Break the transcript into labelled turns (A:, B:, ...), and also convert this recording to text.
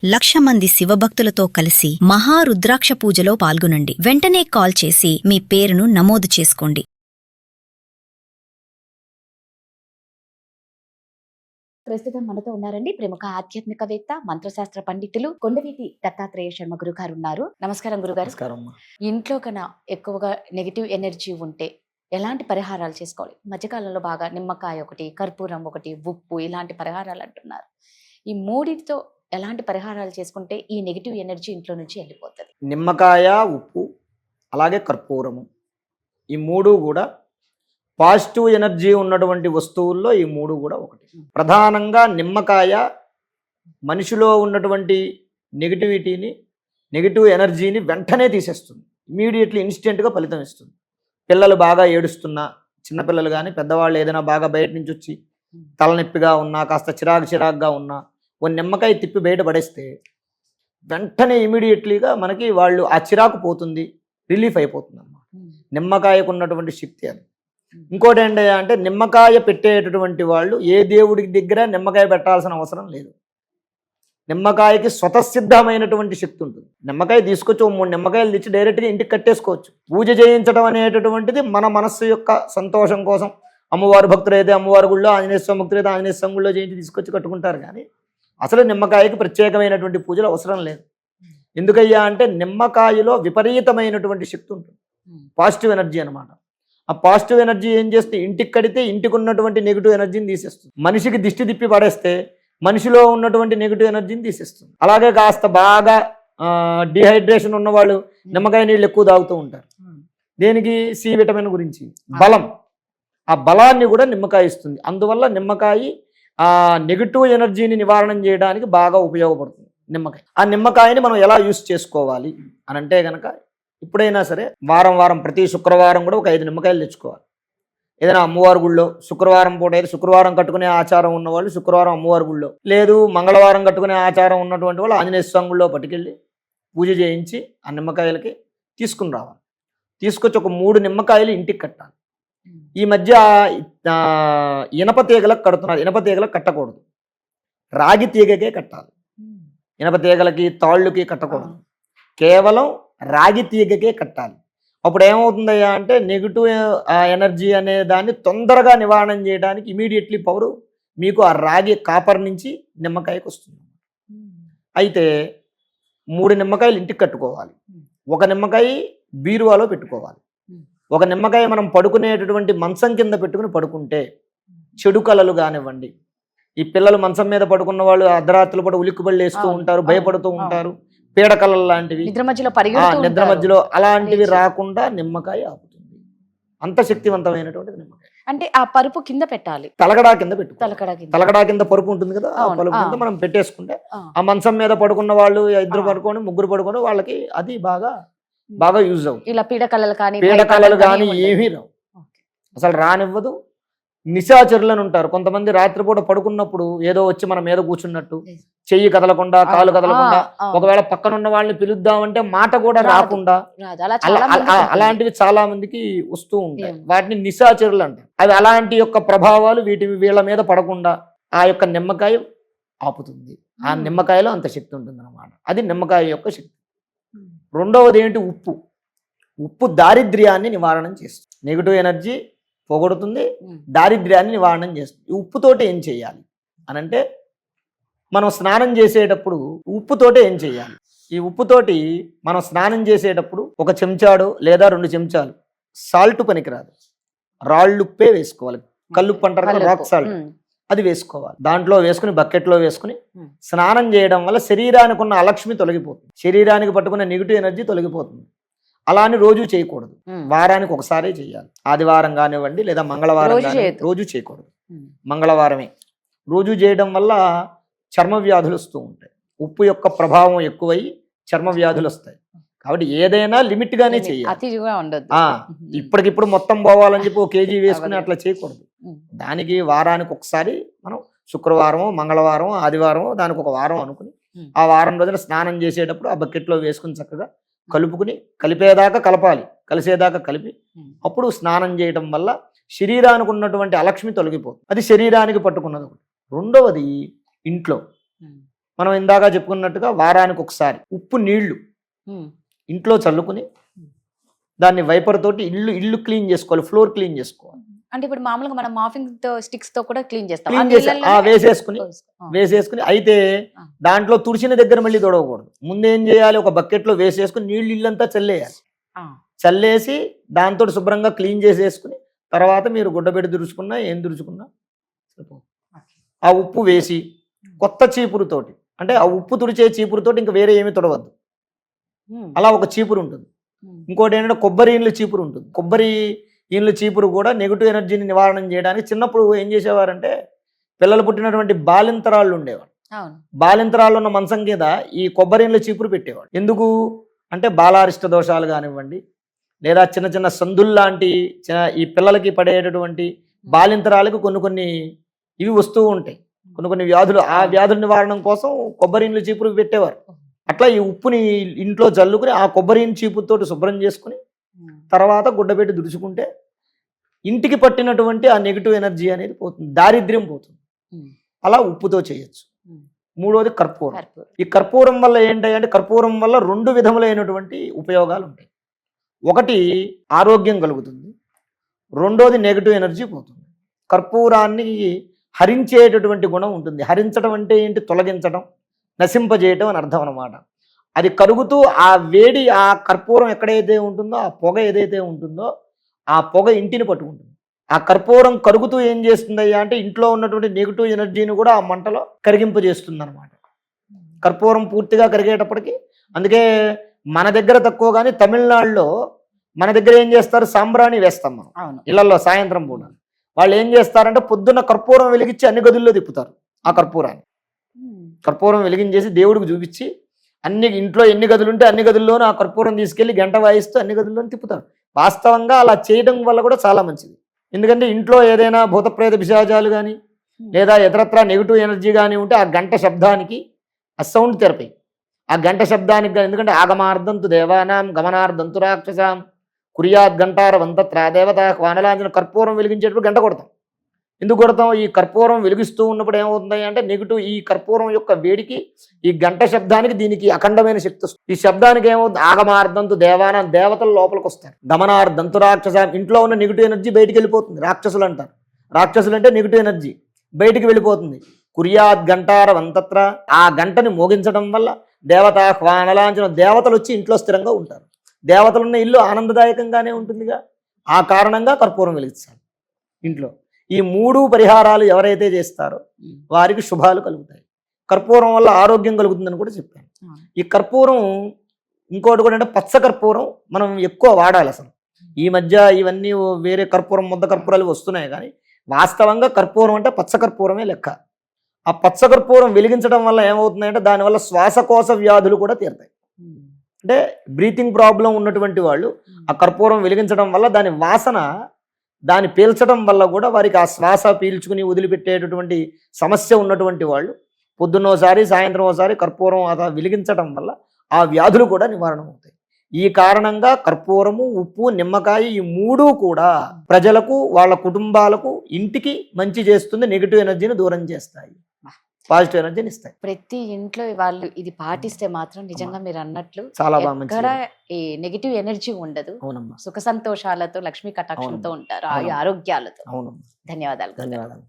A: 1,00,000 మంది శివభక్తులతో కలిసి మహారుద్రాక్ష పూజలో పాల్గొనండి. వెంటనే కాల్ చేసి మీ పేరును నమోదు చేసుకోండి.
B: ప్రస్తుతం మనతో ఉన్నారండి ప్రముఖ ఆధ్యాత్మికవేత్త, మంత్రశాస్త్ర పండితులు కొండవీటి దత్తాత్రేయ శర్మ గురుగారు ఉన్నారు. నమస్కారం గురుగారు. ఇంట్లో కన్నా ఎక్కువగా నెగిటివ్ ఎనర్జీ ఉంటే ఎలాంటి పరిహారాలు చేసుకోవాలి? మధ్యకాలంలో బాగా నిమ్మకాయ ఒకటి, కర్పూరం ఒకటి, ఉప్పు ఇలాంటి పరిహారాలు అంటున్నారు. ఈ మూడిటితో ఎలాంటి పరిహారాలు చేసుకుంటే ఈ నెగిటివ్ ఎనర్జీ ఇంట్లో నుంచి వెళ్ళిపోతుంది?
C: నిమ్మకాయ, ఉప్పు, అలాగే కర్పూరము, ఈ మూడు కూడా పాజిటివ్ ఎనర్జీ ఉన్నటువంటి వస్తువుల్లో ఈ మూడు కూడా ఒకటి. ప్రధానంగా నిమ్మకాయ మనిషిలో ఉన్నటువంటి నెగిటివిటీని, నెగిటివ్ ఎనర్జీని వెంటనే తీసేస్తుంది. ఇమీడియట్లీ ఇన్స్టెంట్గా ఫలితం ఇస్తుంది. పిల్లలు బాగా ఏడుస్తున్నా, చిన్నపిల్లలు కానీ పెద్దవాళ్ళు ఏదైనా బాగా బయట నుంచి వచ్చి తలనొప్పిగా ఉన్నా, కాస్త చిరాకుగా ఉన్నా, ఓ నిమ్మకాయ తిప్పి బయట పడేస్తే వెంటనే ఇమీడియట్లీగా మనకి వాళ్ళు ఆ చిరాకు పోతుంది, రిలీఫ్ అయిపోతుంది అన్నమాట. నిమ్మకాయకు ఉన్నటువంటి శక్తి అది. ఇంకోటి ఏంటయ్యా అంటే నిమ్మకాయ పెట్టేటటువంటి వాళ్ళు ఏ దేవుడి దగ్గర నిమ్మకాయ పెట్టాల్సిన అవసరం లేదు. నిమ్మకాయకి స్వతసిద్ధమైనటువంటి శక్తి ఉంటుంది. నిమ్మకాయ తీసుకొచ్చి 3 నిమ్మకాయలు తెచ్చి డైరెక్ట్గా ఇంటికి కట్టేసుకోవచ్చు. పూజ చేయించడం అనేటటువంటిది మన మనస్సు యొక్క సంతోషం కోసం. అమ్మవారి భక్తులు అయితే అమ్మవారి గుళ్ళో, ఆంజనేయ స్వామి భక్తులు అయితే ఆంజనేయ స్వామి గుళ్ళో చేయించి తీసుకొచ్చి కట్టుకుంటారు. కానీ అసలు నిమ్మకాయకి ప్రత్యేకమైనటువంటి పూజలు అవసరం లేదు. ఎందుకయ్యా అంటే నిమ్మకాయలో విపరీతమైనటువంటి శక్తి ఉంటుంది, పాజిటివ్ ఎనర్జీ అనమాట. ఆ పాజిటివ్ ఎనర్జీ ఏం చేస్తే ఇంటికి కడితే ఇంటికి ఉన్నటువంటి నెగిటివ్ ఎనర్జీని తీసేస్తుంది. మనిషికి దిష్టి తిప్పి పడేస్తే మనిషిలో ఉన్నటువంటి నెగిటివ్ ఎనర్జీని తీసేస్తుంది. అలాగే కాస్త బాగా డిహైడ్రేషన్ ఉన్నవాళ్ళు నిమ్మకాయ నీళ్ళు ఎక్కువ తాగుతూ ఉంటారు. దేనికి? సి విటమిన్ గురించి, బలం. ఆ బలాన్ని కూడా నిమ్మకాయ ఇస్తుంది. అందువల్ల నిమ్మకాయ ఆ నెగిటివ్ ఎనర్జీని నివారణ చేయడానికి బాగా ఉపయోగపడుతుంది నిమ్మకాయ. ఆ నిమ్మకాయని మనం ఎలా యూస్ చేసుకోవాలి అని అంటే కనుక, ఇప్పుడైనా సరే వారం ప్రతి శుక్రవారం కూడా ఒక 5 నిమ్మకాయలు తెచ్చుకోవాలి. ఏదైనా అమ్మవారి గుళ్ళో శుక్రవారం పూట అయితే శుక్రవారం కట్టుకునే ఆచారం ఉన్నవాళ్ళు శుక్రవారం అమ్మవారి గుళ్ళో, లేదు మంగళవారం కట్టుకునే ఆచారం ఉన్నటువంటి వాళ్ళు ఆంజనేయ స్వామి గుళ్ళో పట్టుకెళ్ళి పూజ చేయించి ఆ నిమ్మకాయలకి తీసుకుని రావాలి. తీసుకొచ్చి ఒక 3 నిమ్మకాయలు ఇంటికి కట్టాలి. ఈ మధ్య ఇనప తీగలకు కడుతున్నారు. ఇనప తీగలకు కట్టకూడదు, రాగి తీగకే కట్టాలి. ఇనప తీగలకి, తాళ్ళుకి కట్టకూడదు, కేవలం రాగి తీగకే కట్టాలి. అప్పుడు ఏమవుతుందయ్యా అంటే నెగిటివ్ ఎనర్జీ అనే దాన్ని తొందరగా నివారణ చేయడానికి ఇమీడియట్లీ పవరు మీకు ఆ రాగి కాపర్ నుంచి నిమ్మకాయకు వస్తుంది. అయితే 3 నిమ్మకాయలు ఇంటికి కట్టుకోవాలి. ఒక నిమ్మకాయ బీరువాలో పెట్టుకోవాలి. ఒక నిమ్మకాయ మనం పడుకునేటటువంటి మంచం కింద పెట్టుకుని పడుకుంటే చెడు కళలు కానివ్వండి, ఈ పిల్లలు మంచం మీద పడుకున్న వాళ్ళు అర్ధరాత్రులు కూడా ఉలిక్కుబళ్ళు వేస్తూ ఉంటారు, భయపడుతూ ఉంటారు, పీడకలలు లాంటివి నిద్ర మధ్యలో అలాంటివి రాకుండా నిమ్మకాయ ఆపుతుంది. అంత శక్తివంతమైనటువంటి నిమ్మకాయ.
B: అంటే ఆ పరుపు కింద పెట్టాలి,
C: తలగడా కింద పెట్టుకోవాలి. తలగడా కింద పరుపు ఉంటుంది కదా, ఆ పరుపు కింద మనం పెట్టేసుకుంటే ఆ మంచం మీద పడుకున్న వాళ్ళు 2 పడుకొని 3 పడుకొని వాళ్ళకి అది బాగా యూజ్ అవుతుంది.
B: ఇలా పీడకలలు
C: కానీ ఏమీ రావు, అసలు రానివ్వదు. నిశాచరులను ఉంటారు కొంతమంది, రాత్రిపూట పడుకున్నప్పుడు ఏదో వచ్చి మన మీద కూర్చున్నట్టు, చెయ్యి కదలకుండా, కాలు కదలకుండా, ఒకవేళ పక్కనున్న వాళ్ళని పిలుద్దామంటే మాట కూడా రాకుండా, అలాంటివి చాలా మందికి వస్తూ ఉంటాయి. వాటిని నిశాచరులు అంటారు. అవి అలాంటి యొక్క ప్రభావాలు వీళ్ళ మీద పడకుండా ఆ యొక్క నిమ్మకాయ ఆపుతుంది. ఆ నిమ్మకాయలో అంత శక్తి ఉంటుంది అన్నమాట. అది నిమ్మకాయ యొక్క శక్తి. రెండవది ఏంటి? ఉప్పు దారిద్ర్యాన్ని నివారణ చేస్తుంది. నెగిటివ్ ఎనర్జీ పోగొడుతుంది, దారిద్ర్యాన్ని నివారణ చేస్తుంది. ఈ ఉప్పుతోటి ఏం చేయాలి అనంటే, మనం స్నానం చేసేటప్పుడు ఉప్పుతోటి ఏం చేయాలి? ఈ ఉప్పుతోటి మనం స్నానం చేసేటప్పుడు 1 చెంచాడు లేదా 2 చెంచాలు సాల్ట్ పనికిరాదు, రాళ్ళుప్పే వేసుకోవాలి. కల్లుప్పు అంటారు కదా, రాక్ సాల్ట్, అది వేసుకోవాలి. దాంట్లో వేసుకుని బకెట్లో వేసుకుని స్నానం చేయడం వల్ల శరీరానికి ఉన్న అలక్ష్మి తొలగిపోతుంది, శరీరానికి పట్టుకున్న నెగిటివ్ ఎనర్జీ తొలగిపోతుంది. అలా అని రోజు చేయకూడదు, వారానికి ఒకసారి చేయాలి. ఆదివారం కానివ్వండి లేదా మంగళవారం రోజు చేయకూడదు, మంగళవారమే. రోజు చేయడం వల్ల చర్మ వ్యాధులు వస్తూ ఉంటాయి. ఉప్పు యొక్క ప్రభావం ఎక్కువై చర్మ వ్యాధులు వస్తాయి. కాబట్టి ఏదైనా లిమిట్ గానే చేయాలి. ఇప్పటికిప్పుడు మొత్తం పోవాలని చెప్పి 1 కేజీ వేసుకుని అట్లా చేయకూడదు. దానికి వారానికి ఒకసారి మనం శుక్రవారము, మంగళవారం, ఆదివారం, దానికి ఒక వారం అనుకుని ఆ వారం రోజున స్నానం చేసేటప్పుడు ఆ బకెట్లో వేసుకుని చక్కగా కలుపుకుని, కలిపేదాకా కలపాలి, కలిసేదాకా కలిపి అప్పుడు స్నానం చేయడం వల్ల శరీరానికి ఉన్నటువంటి అలక్ష్మి తొలగిపోతుంది. అది శరీరానికి పట్టుకున్నది ఒకటి. రెండవది ఇంట్లో మనం ఇందాక చెప్పుకున్నట్టుగా వారానికి ఒకసారి ఉప్పు నీళ్లు ఇంట్లో చల్లుకుని దాన్ని వైపర్ తోటి ఇల్లు క్లీన్ చేసుకోవాలి, ఫ్లోర్ క్లీన్ చేసుకోవాలి.
B: అంటే ఇప్పుడు మామూలుగా మనం మాఫింగ్ స్టిక్స్ తో కూడా క్లీన్ చేస్తాం.
C: క్లీన్ చేసి వేసేసుకుని అయితే దాంట్లో తుడిచిన దగ్గర మళ్ళీ తొడవకూడదు. ముందేం చేయాలి, ఒక బకెట్ లో వేసేసుకుని నీళ్లు ఇల్లంతా చల్లేయాలి. చల్లేసి దాంతో శుభ్రంగా క్లీన్ చేసేసుకుని తర్వాత మీరు గుడ్డబెట్టి దురుచుకున్నా ఏం దురుచుకున్నా ఆ ఉప్పు వేసి కొత్త చీపురుతోటి, అంటే ఆ ఉప్పు తుడిచే చీపురుతోటి ఇంకా వేరే ఏమీ తొడవద్దు. అలా ఒక చీపురు ఉంటుంది. ఇంకోటి ఏంటంటే కొబ్బరి ఇండ్ల చీపురు ఉంటుంది. కొబ్బరి ఇండ్ల చీపురు కూడా నెగిటివ్ ఎనర్జీని నివారణ చేయడానికి చిన్నప్పుడు ఏం చేసేవారంటే పిల్లలు పుట్టినటువంటి బాలింతరాళ్ళు ఉండేవాడు. బాలింతరాళ్ళు ఉన్న మంచం మీద ఈ కొబ్బరి ఇండ్ల చీపురు పెట్టేవాడు. ఎందుకు అంటే బాలారిష్ట దోషాలు కానివ్వండి, లేదా చిన్న చిన్న సందుల్లాంటి ఈ పిల్లలకి పడేటటువంటి బాలింతరాలకు కొన్ని ఇవి వస్తూ ఉంటాయి, కొన్ని వ్యాధులు. ఆ వ్యాధుల నివారణ కోసం కొబ్బరి ఇండ్ల చీపురు పెట్టేవారు. అట్లా ఈ ఉప్పుని ఇంట్లో చల్లుకుని ఆ కొబ్బరి చీపురుతోటి శుభ్రం చేసుకుని తర్వాత గుడ్డబెట్టి దుడుచుకుంటే ఇంటికి పట్టినటువంటి ఆ నెగిటివ్ ఎనర్జీ అనేది పోతుంది, దారిద్ర్యం పోతుంది. అలా ఉప్పుతో చేయొచ్చు. మూడోది కర్పూరం. ఈ కర్పూరం వల్ల ఏంటంటే కర్పూరం వల్ల 2 విధములైనటువంటి ఉపయోగాలు ఉంటాయి. ఒకటి ఆరోగ్యం కలుగుతుంది, రెండోది నెగిటివ్ ఎనర్జీ పోతుంది. కర్పూరాన్ని హరించేటటువంటి గుణం ఉంటుంది. హరించడం అంటే ఏంటి, తొలగించడం, నశింపజేయటం అని అర్థం అన్నమాట. అది కరుగుతూ ఆ వేడి, ఆ కర్పూరం ఎక్కడైతే ఉంటుందో ఆ పొగ ఏదైతే ఉంటుందో ఆ పొగ ఇంటిని పట్టుకుంటుంది. ఆ కర్పూరం కరుగుతూ ఏం చేస్తుందయ్యా అంటే ఇంట్లో ఉన్నటువంటి నెగిటివ్ ఎనర్జీని కూడా ఆ మంటలో కరిగింపజేస్తుంది అనమాట. కర్పూరం పూర్తిగా కరిగేటప్పటికి, అందుకే మన దగ్గర తక్కువ కానీ తమిళనాడులో మన దగ్గర ఏం చేస్తారు, సాంబ్రాణి వేస్తాం మనం ఇళ్లలో సాయంత్రం పూట. వాళ్ళు ఏం చేస్తారంటే పొద్దున్న కర్పూరం వెలిగించి అన్ని గదుల్లో తిప్పుతారు. ఆ కర్పూరం వెలిగించేసి దేవుడికి చూపించి ఇంట్లో ఎన్ని గదులు ఉంటే అన్ని గదుల్లోనూ ఆ కర్పూరం తీసుకెళ్లి గంట వాయిస్తూ అన్ని గదుల్లోనూ తిప్పుతారు. వాస్తవంగా అలా చేయడం వల్ల కూడా చాలా మంచిది. ఎందుకంటే ఇంట్లో ఏదైనా భూతప్రేత పిశాచాలు కానీ లేదా ఇతరత్రా నెగిటివ్ ఎనర్జీ కానీ ఉంటే ఆ గంట శబ్దానికి ఆ సౌండ్ థెరపీ, ఆ గంట శబ్దానికి కానీ, ఎందుకంటే ఆగమార్ధంతు దేవానాం గమనార్ధంతు రాక్షసాం కుర్యాద్ గంటార వంతత్రా దేవత వానలాంజన. కర్పూరం వెలిగించేటప్పుడు గంట కొడతాం. ఎందుకు కొడతాం, ఈ కర్పూరం వెలిగిస్తూ ఉన్నప్పుడు ఏమవుతుంది అంటే నెగిటివ్, ఈ కర్పూరం యొక్క వేడికి ఈ గంట శబ్దానికి దీనికి అఖండమైన శక్తి వస్తుంది. ఈ శబ్దానికి ఏమవుతుంది, ఆగమార్ధంతు దేవాన, దేవతలు లోపలికి వస్తారు. గమనార్ధంతు రాక్షస, ఇంట్లో ఉన్న నెగిటివ్ ఎనర్జీ బయటికి వెళ్ళిపోతుంది. రాక్షసులు అంటారు. రాక్షసులు అంటే నెగిటివ్ ఎనర్జీ బయటికి వెళ్ళిపోతుంది. కుర్యాద్ గంటార వంతత్ర, ఆ గంటని మోగించడం వల్ల దేవత హ్వానలాంఛన, దేవతలు వచ్చి ఇంట్లో స్థిరంగా ఉంటారు. దేవతలున్న ఇల్లు ఆనందదాయకంగానే ఉంటుందిగా. ఆ కారణంగా కర్పూరం వెలిగిస్తారు ఇంట్లో. ఈ 3 పరిహారాలు ఎవరైతే చేస్తారో వారికి శుభాలు కలుగుతాయి. కర్పూరం వల్ల ఆరోగ్యం కలుగుతుందని కూడా చెప్పాను. ఈ కర్పూరం ఇంకోటి కూడా అంటే పచ్చ కర్పూరం మనం ఎక్కువ వాడాలి. అసలు ఈ మధ్య ఇవన్నీ వేరే కర్పూరం, ముద్ద కర్పూరాలు వస్తున్నాయి, కానీ వాస్తవంగా కర్పూరం అంటే పచ్చ కర్పూరమే లెక్క. ఆ పచ్చ కర్పూరం వెలిగించడం వల్ల ఏమవుతుందంటే దానివల్ల శ్వాసకోశ వ్యాధులు కూడా తీరుతాయి. అంటే బ్రీతింగ్ ప్రాబ్లం ఉన్నటువంటి వాళ్ళు ఆ కర్పూరం వెలిగించడం వల్ల దాని వాసన, దాన్ని పీల్చడం వల్ల కూడా వారికి ఆ శ్వాస పీల్చుకుని వదిలిపెట్టేటటువంటి సమస్య ఉన్నటువంటి వాళ్ళు పొద్దున్నోసారి సాయంత్రం ఒకసారి కర్పూరం అలా వెలిగించడం వల్ల ఆ వ్యాధులు కూడా నివారణ అవుతాయి. ఈ కారణంగా కర్పూరము, ఉప్పు, నిమ్మకాయ ఈ 3 కూడా ప్రజలకు, వాళ్ళ కుటుంబాలకు, ఇంటికి మంచి చేస్తుంది. నెగిటివ్ ఎనర్జీని దూరం చేస్తాయి, పాజిటివ్ ఎనర్జీని ఇస్తాయి.
B: ప్రతి ఇంట్లో వాళ్ళు ఇది పాటిస్తే మాత్రం నిజంగా మీరు అన్నట్లు
C: చాలా బాగా
B: ఈ నెగిటివ్ ఎనర్జీ ఉండదు.
C: అవునమ్మా.
B: సుఖ సంతోషాలతో, లక్ష్మీ కటాక్షంతో ఉంటారు, ఆరోగ్యాలతో.
C: అవునమ్మా.
B: ధన్యవాదాలు.
C: ధన్యవాదాలు.